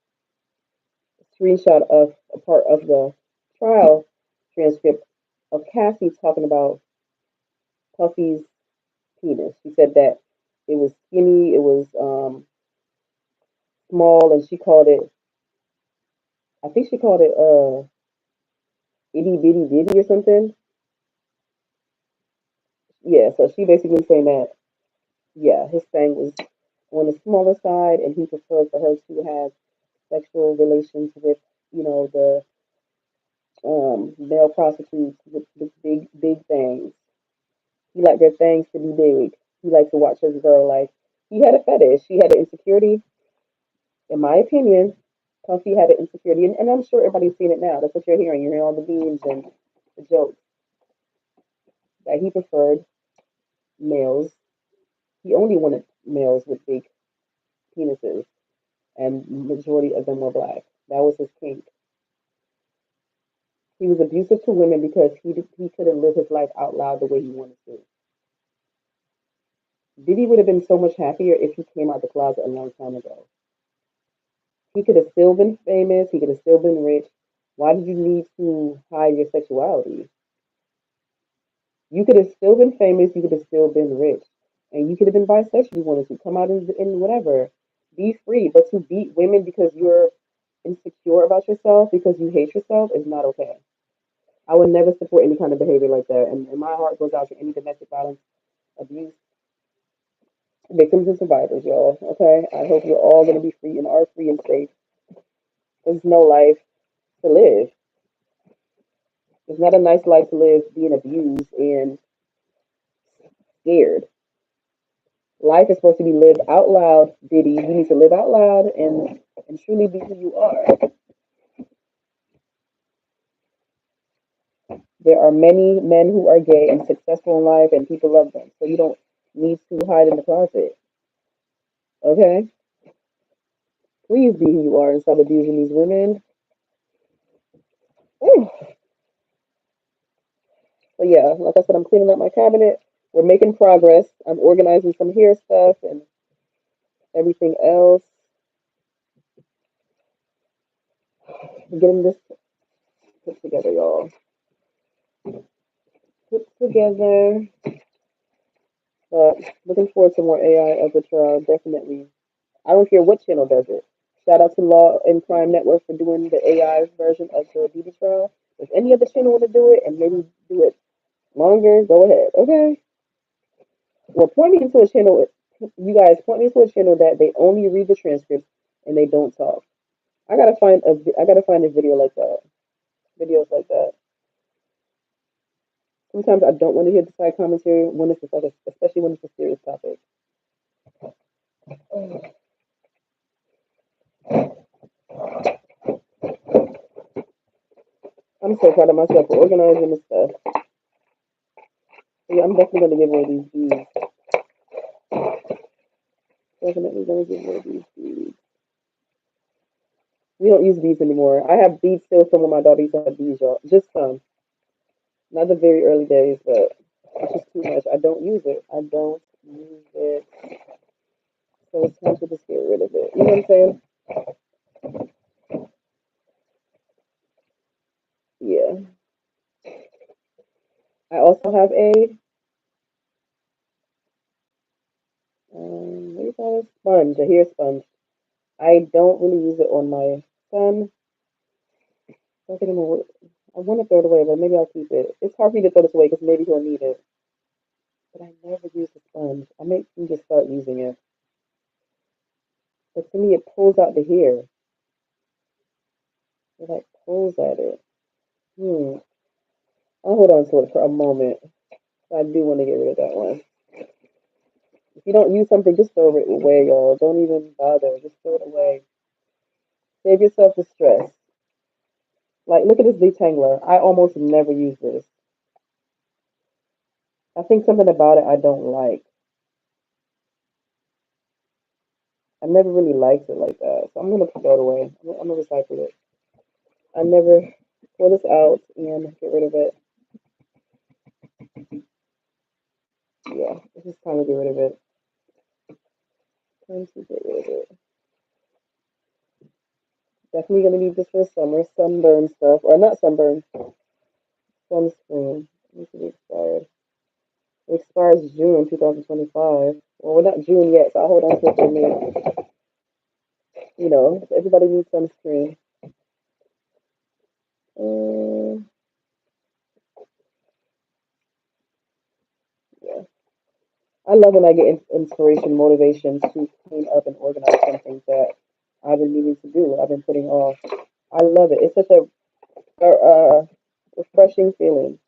screenshot of a part of the trial transcript of Cassie talking about Puffy's penis. She said that it was skinny, it was small, and she called it, I think she called it itty bitty bitty or something. Yeah, so she basically saying that, yeah, his thing was on the smaller side, and he preferred for her to have sexual relations with, the male prostitutes with big things. He liked their things to be big. He liked to watch his girl like he had a fetish. He had an insecurity, in my opinion. Puffy had an insecurity, and I'm sure everybody's seen it now. That's what you're hearing. You're hearing all the memes and the jokes that he preferred males. He only wanted males with big penises, and majority of them were black. That was his kink. He was abusive to women because he couldn't live his life out loud the way he wanted to. Diddy would have been so much happier if he came out the closet a long time ago. He could have still been famous. He could have still been rich. Why did you need to hide your sexuality? You could have still been famous. You could have still been rich, and you could have been bisexual. If you wanted to come out in whatever, be free. But to beat women because you're insecure about yourself, because you hate yourself, is not okay. I would never support any kind of behavior like that. And my heart goes out to any domestic violence, abuse victims and survivors, y'all. Okay, I hope you're all gonna be free and are free and safe. There's no life to live. It's not a nice life to live being abused and scared. Life is supposed to be lived out loud, Diddy. You need to live out loud and truly be who you are. There are many men who are gay and successful in life, and people love them. So you don't need to hide in the closet. Okay? Please be who you are and stop abusing these women. Ooh. But yeah, like I said, I'm cleaning up my cabinet. We're making progress. I'm organizing some hair stuff and everything else. Getting this put together, y'all. Put together. But looking forward to more AI as a trial, definitely. I don't care what channel does it. Shout out to Law and Crime Network for doing the AI version of the Diddy trial. If any other channel want to do it and maybe do it longer, go ahead. Okay. Well, point me into a channel. You guys point me to a channel that they only read the transcripts and they don't talk. I gotta find a video like that. Videos like that. Sometimes I don't want to hear the side commentary when it's like especially when it's a serious topic. I'm so proud of myself for organizing this stuff. So yeah, I'm definitely gonna give away these beads. Definitely gonna give away these beads. We don't use beads anymore. I have beads still from when my daughter used to have beads, y'all. Just some. Not the very early days, but it's just too much. I don't use it. I don't use it. So it's time to just get rid of it. You know what I'm saying? Yeah. I also have a what do you call it? Sponge, a hair sponge. I don't really use it on my son. I think I want to throw it away, but maybe I'll keep it. It's hard for me to throw this away because maybe he'll need it. But I never use the sponge. I may just start using it. But to me, it pulls out the hair. It like pulls at it. I'll hold on to it for a moment. I do want to get rid of that one. If you don't use something, just throw it away, y'all. Don't even bother. Just throw it away. Save yourself the stress. Like, look at this detangler. I almost never use this. I think something about it I don't like. I never really liked it like that. So I'm going to throw it away. I'm going to recycle it. I never pull this out and get rid of it. Yeah, it's just time to get rid of it. Time to get rid of it. Definitely going to need this for summer. Sunburn stuff. Or not sunburn. Sunscreen. Needs to be expired. It expires June 2025. Well, we're not June yet, so I'll hold on to it for a minute. You know, everybody needs sunscreen. Yeah. I love when I get inspiration, motivation to clean up and organize something that I've been needing to do. I've been putting off. I love it. It's such a refreshing feeling.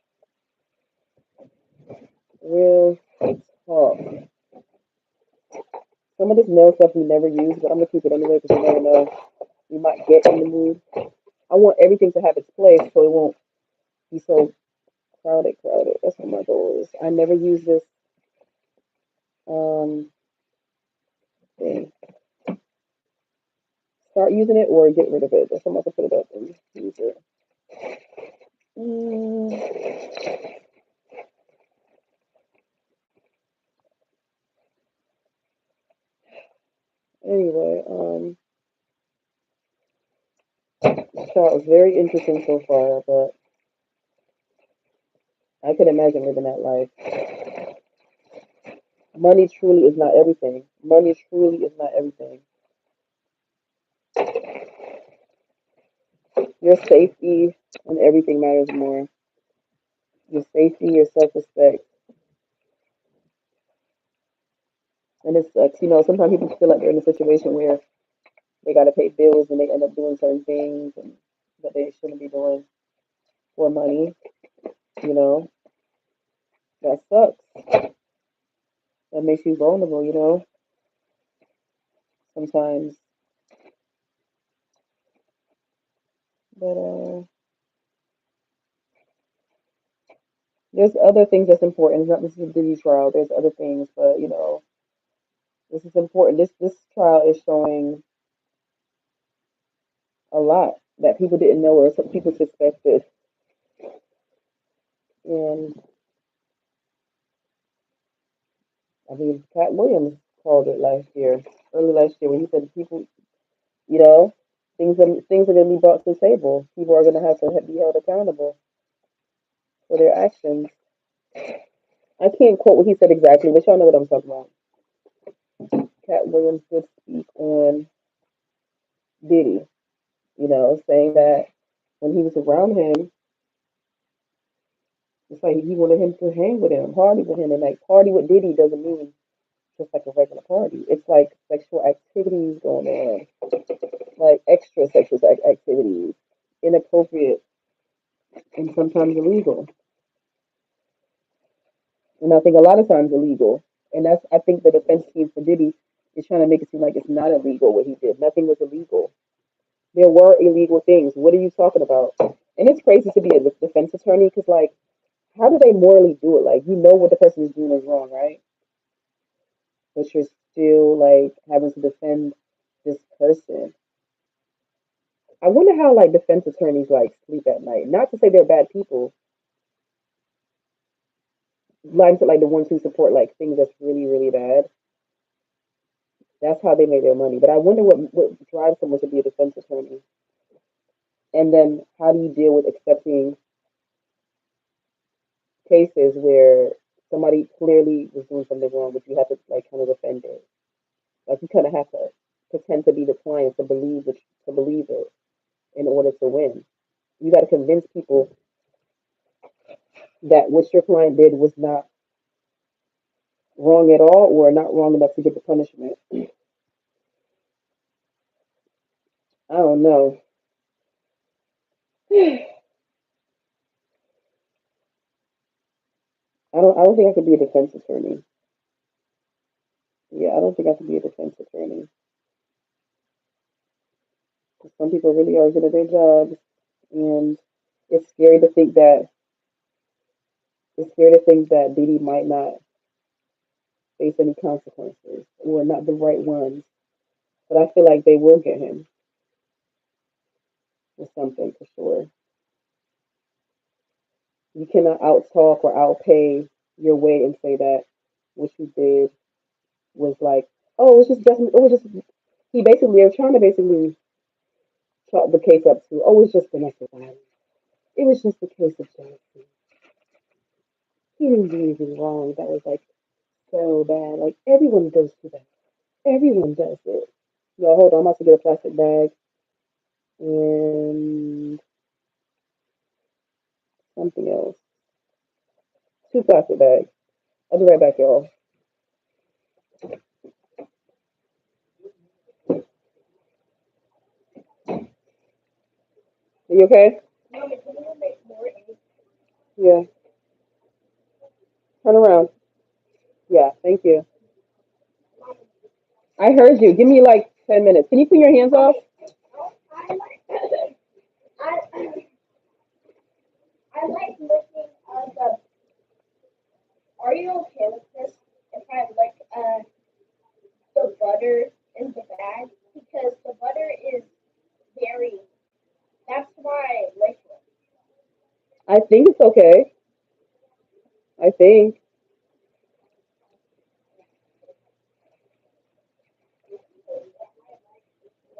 Real talk. Some of this nail stuff we never use, but I'm gonna keep it anyway because you never know. We might get in the mood. I want everything to have its place so it won't be so crowded. That's what my goal is. I never use this um thing. Start using it or get rid of it. That's how much I put it up and use it. Mm, anyway, this trial was very interesting so far, but I could imagine living that life. Money truly is not everything. Money truly is not everything. Your safety and everything matters more. Your safety, your self-respect, and it sucks. You know, sometimes people feel like they're in a situation where they got to pay bills and they end up doing certain things and, that they shouldn't be doing for money. You know, that sucks. That makes you vulnerable, sometimes. But there's other things that's important. It's not this is a Diddy trial. There's other things, but this is important. This trial is showing a lot that people didn't know or some people suspected. And I believe Pat Williams called it last year, early last year, when he said people, you know, things are going to be brought to the table. People are going to have to be held accountable for their actions. I can't quote what he said exactly, but y'all know what I'm talking about. Pat Williams did speak on Diddy, saying that when he was around him, it's like he wanted him to hang with him, party with him, and like party with Diddy doesn't mean just like a regular party. It's like sexual activities going on, like extra sexual activities, inappropriate and sometimes illegal. And I think a lot of times illegal. And I think the defense team for Diddy is trying to make it seem like it's not illegal what he did. Nothing was illegal. There were illegal things. What are you talking about? And it's crazy to be a defense attorney because, like, how do they morally do it? Like, you know what the person is doing is wrong, right? But you're still, like, having to defend this person. I wonder how, like, defense attorneys, like, sleep at night. Not to say they're bad people. Like, like the ones who support, like, things that's really, really bad. That's how they make their money. But I wonder what drives someone to be a defense attorney. And then how do you deal with accepting cases where somebody clearly was doing something wrong, but you have to like kind of defend it. Like you kind of have to pretend to be the client to believe it in order to win. You got to convince people that what your client did was not wrong at all, or not wrong enough to get the punishment. I don't know. I don't think I could be a defense attorney. Yeah, I don't think I could be a defense attorney. Some people really are good at their jobs, and it's scary to think that Didi might not face any consequences or not the right ones. But I feel like they will get him with something for sure. You cannot out talk or outpay your way and say that what you did was like, oh, it was just he basically they're trying to basically chalk the case up to, oh, it's just domestic violence. It was just a case of jealousy. He didn't do anything wrong. That was like so bad. Like everyone goes through that. Everyone does it. Yo, hold on, I'm about to get a plastic bag and something else. Two plastic bags. I'll be right back, y'all. Are you okay? Yeah. Turn around. Yeah, thank you. I heard you. Give me like 10 minutes. Can you clean your hands off? I think it's okay. I think.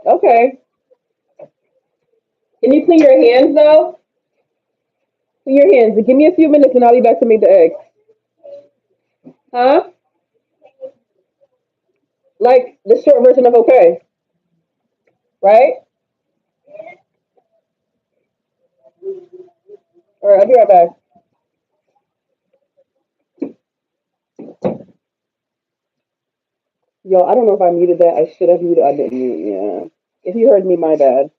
Okay. Can you clean your hands though? Clean your hands. Give me a few minutes and I'll be back to make the eggs. Huh? Like the short version of okay, right? All right, I'll be right back. Yo, I don't know if I muted that. I should have muted. I didn't mute. Yeah. If you heard me, my bad.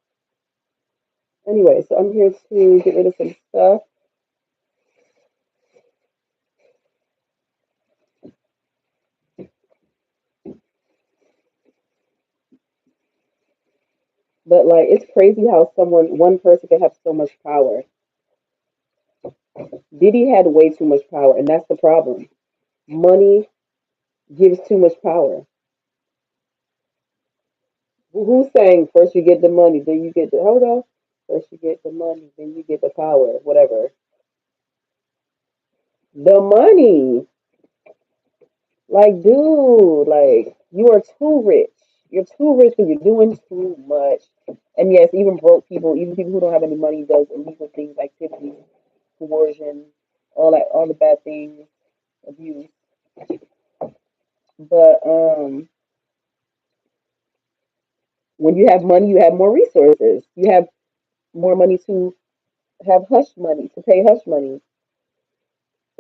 Anyway, so I'm here to get rid of some stuff. But like, it's crazy how one person can have so much power. Diddy had way too much power, and that's the problem. Money gives too much power. Who's saying first you get the money, then you get the hold on? First you get the money, then you get the power, whatever. The money. Like, dude, like you are too rich. You're too rich and you're doing too much. And yes, even broke people, even people who don't have any money does illegal things, activities, coercion, all the bad things, abuse. But when you have money, you have more resources. You have more money to have hush money, to pay hush money.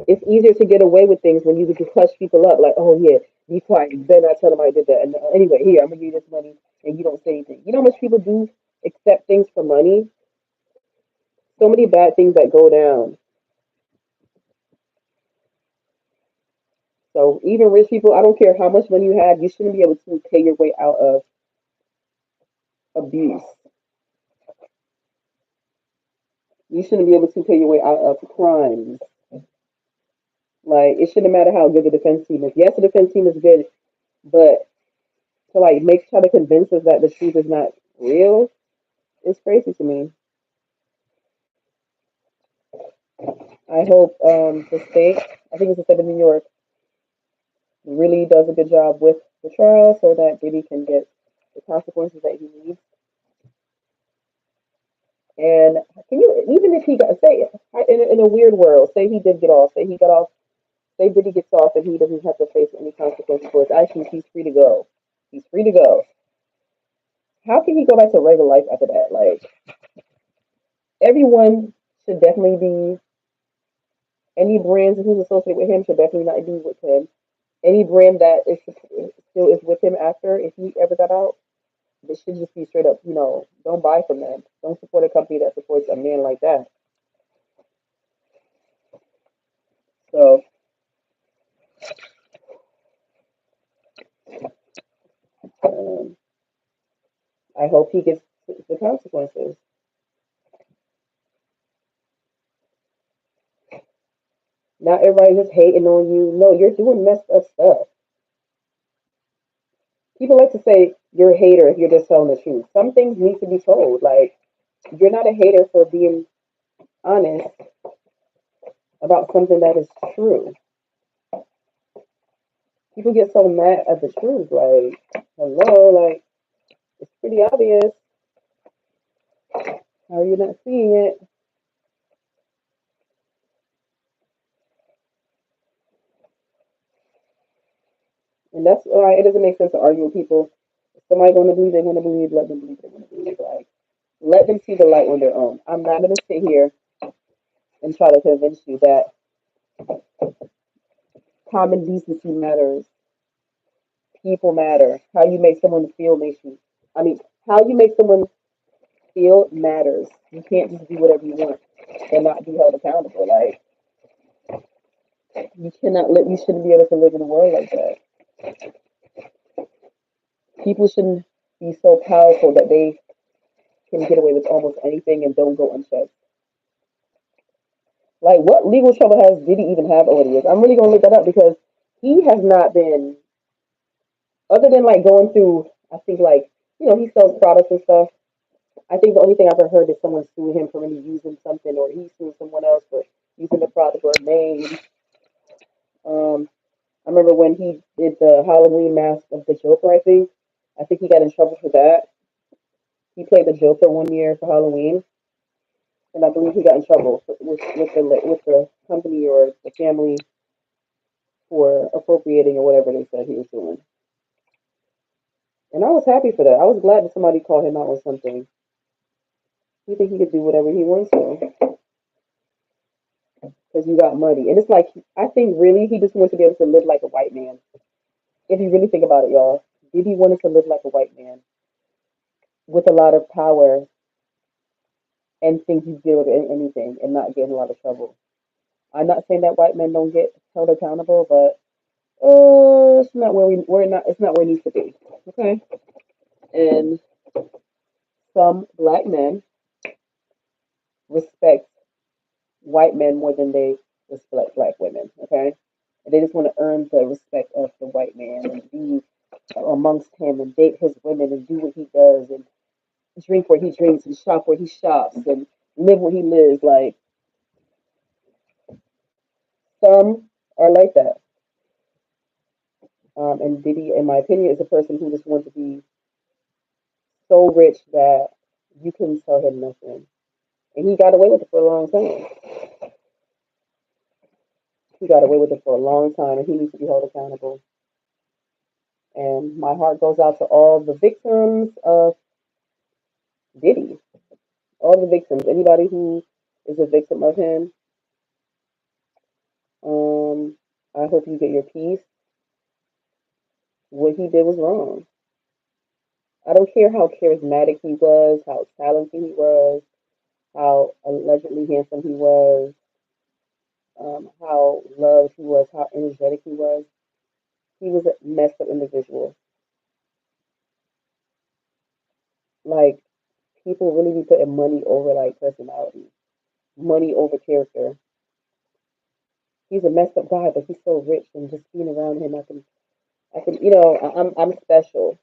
It's easier to get away with things when you can hush people up, like, oh yeah, be quiet. You better not tell them I did that. And anyway, here, I'm gonna give you this money and you don't say anything. You know how much people do accept things for money? So many bad things that go down. So even rich people, I don't care how much money you have, you shouldn't be able to pay your way out of abuse. You shouldn't be able to pay your way out of crimes. Like it shouldn't matter how good the defense team is. Yes, the defense team is good, but to like make try to convince us that the truth is not real, it's crazy to me. I hope the state, I think it's the state of New York, really does a good job with the trial so that Diddy can get the consequences that he needs. And can you, even if he got, say, in a weird world, say he did get off, say he got off, say Diddy gets off and he doesn't have to face any consequences for his actions, he's free to go. He's free to go. How can he go back to regular life after that? Like, everyone should definitely be, any brands who's associated with him should definitely not be with him. Any brand that is still is with him after, if he ever got out, this should just be straight up, don't buy from them. Don't support a company that supports a man like that. So um, I hope he gets the consequences. Not everybody just hating on you. No, you're doing messed up stuff. People like to say you're a hater if you're just telling the truth. Some things need to be told. Like, you're not a hater for being honest about something that is true. People get so mad at the truth. Like, hello, like, it's pretty obvious. How are you not seeing it? And that's why it doesn't make sense to argue with people. If somebody going to believe, they're going to believe. Let them believe. They're going to believe. Like, let them see the light on their own. I'm not going to sit here and try to convince you that common decency matters. People matter. How you make someone feel makes you. I mean, how you make someone feel matters. You can't just do whatever you want and not be held accountable. Like, you cannot let. You shouldn't be able to live in a world like that. People shouldn't be so powerful that they can get away with almost anything and don't go unchecked. Like, what legal trouble has Diddy even have over the years? I'm really gonna look that up because he has not been, other than like going through. I think like he sells products and stuff. I think the only thing I've ever heard is someone suing him for maybe using something, or he suing someone else for using the product or name. Um, I remember when he did the Halloween mask of the Joker. I think he got in trouble for that. He played the Joker one year for Halloween, and I believe he got in trouble with the company or the family for appropriating or whatever they said he was doing. And I was happy for that. I was glad that somebody called him out on something. He think he could do whatever he wants to because you got money. And it's like I think really he just wants to be able to live like a white man. If you really think about it, y'all, did he wanted to live like a white man with a lot of power and think he's good at anything and not get in a lot of trouble? I'm not saying that white men don't get held accountable, but it's not where we're not. It's not where it needs to be. Okay, and some black men respect white men more than they respect black women. Okay, and they just want to earn the respect of the white man and be amongst him and date his women and do what he does and drink where he drinks and shop where he shops and live where he lives. Like some are like that. And Diddy, in my opinion, is a person who just wants to be so rich that you couldn't tell him nothing. And he got away with it for a long time. He got away with it for a long time, and he needs to be held accountable. And my heart goes out to all the victims of Diddy, all the victims, anybody who is a victim of him. Um, I hope you get your peace. What he did was wrong. I don't care how charismatic he was, how talented he was, how allegedly handsome he was, how loved he was, how energetic he was. He was a messed up individual. Like people really be putting money over like personality, money over character. He's a messed up guy, but he's so rich, and just being around him, I'm special.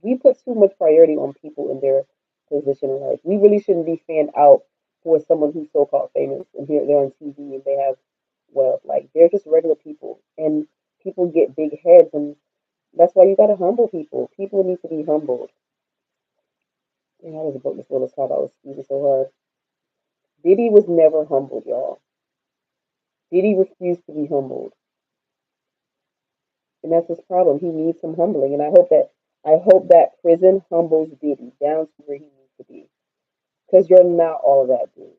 We put too much priority on people in their position in life. We really shouldn't be fanned out for someone who's so-called famous and here they're on TV and they have wealth. Like they're just regular people, and people get big heads, and that's why you gotta humble people. People need to be humbled. And I was about this little spot. I was squeezing so hard. Diddy was never humbled, y'all. Diddy refused to be humbled, and that's his problem. He needs some humbling, and I hope that prison humbles Diddy down to where he needs to be. Because you're not all of that, dude.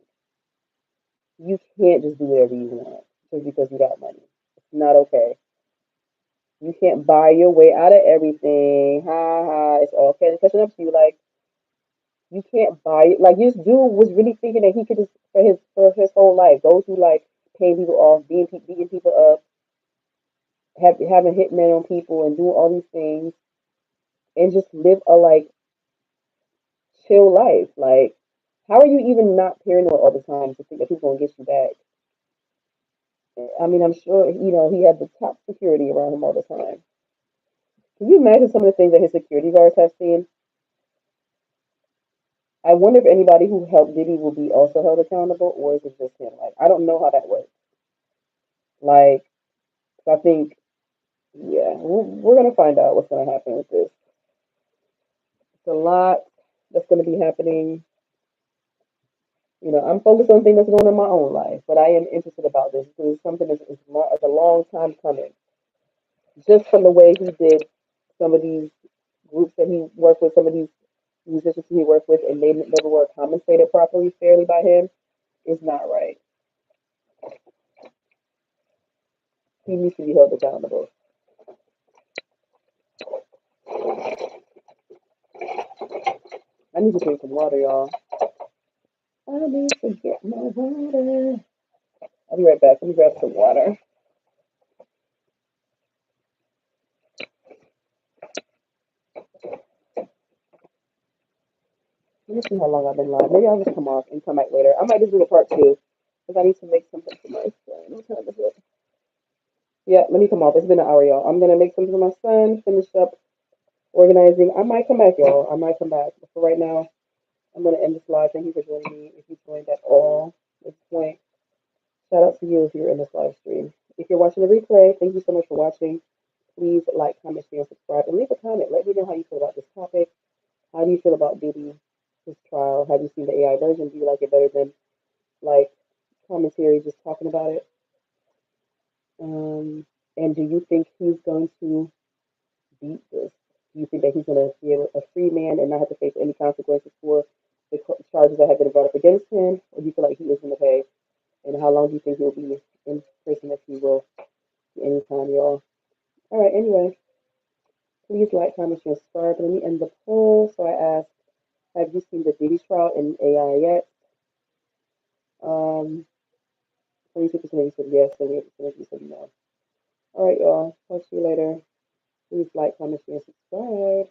You can't just do whatever you want just because you got money. It's not okay. You can't buy your way out of everything. Ha ha. It's all catching up to you. Like you can't buy it. Like this dude was really thinking that he could just for his whole life go through like paying people off, beating people up, having hitmen on people, and doing all these things, and just live a like chill life. Like how are you even not paranoid all the time to think that people gonna get you back? I mean, I'm sure he had the top security around him all the time. Can you imagine some of the things that his security guards have seen? I wonder if anybody who helped Diddy will be also held accountable, or is it just him? Like, I don't know how that works. Like, I think, yeah, we're gonna find out what's gonna happen with this. It's a lot that's gonna be happening. I'm focused on things that's going on in my own life, but I am interested about this because it's something that's a long time coming. Just from the way he did some of these groups that he worked with, some of these musicians he worked with, and they never were compensated properly, fairly by him, is not right. He needs to be held accountable. I need to drink some water, y'all. I need to get my water. I'll be right back. Let me grab some water. Let me see how long I've been live. Maybe I'll just come off and come back later. I might just do a part two because I need to make something for my son. What time is it? Yeah, let me come off. It's been an hour, y'all. I'm gonna make something for my son. Finish up organizing. I might come back, y'all. I might come back. But for right now, I'm gonna end this live. Thank you for joining me. If you joined at all at this point, shout out to you if you're in this live stream. If you're watching the replay, thank you so much for watching. Please like, comment, share, and subscribe, and leave a comment. Let me know how you feel about this topic. How do you feel about Diddy, his trial? Have you seen the AI version? Do you like it better than like commentary just talking about it? Um, and do you think he's going to beat this? Do you think that he's going to be a free man and not have to face any consequences for the charges that have been brought up against him? Or do you feel like he is going to pay? And how long do you think he'll be in prison if he will? Anytime, y'all. All right, anyway, please like, comment, share, subscribe. Let me end the poll. So I asked, have you seen the Diddy trial in AI yet? 22% of you said yes, 78% of you said no. All right, y'all. Talk to you later. Please like, comment, share, subscribe.